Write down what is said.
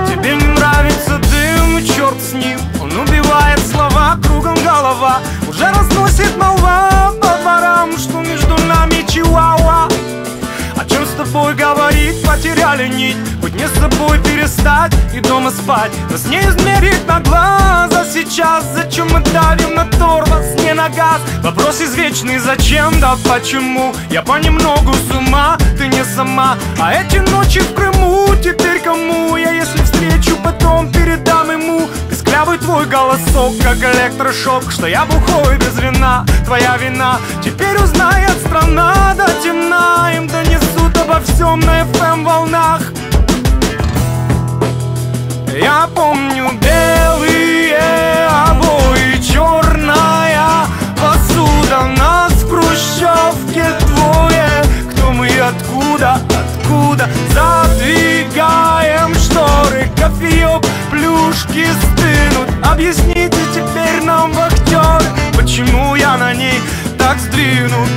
Тебе не нравится дым, и черт с ним. Он убивает слова, кругом голова. Уже разносит молва по дворам, что между нами чихуахуа. О чем с тобой говорить, потеряли нить. Быть не с собой перестать и дома спать. Нас не измерить на глаз, а сейчас зачем мы давим на тормоз, не на газ? Вопрос извечный, зачем, да почему? Я понемногу с ума, ты не сама. А эти ночи в Крыму теперь кому? Я если встречу, потом передам ему. Песклявый твой голосок, как электрошок, что я бухой без вина, твоя вина. Теперь узнает страна до темна, им донесут обо всем на FM волнах. Я помню белые обои, черная посуда. Нас в хрущевке двое. Кто мы, откуда, откуда? Задвигаем шторы, кофеек, плюшки стынут. Объясните теперь нам, вахтер, почему я на ней так сдвинут.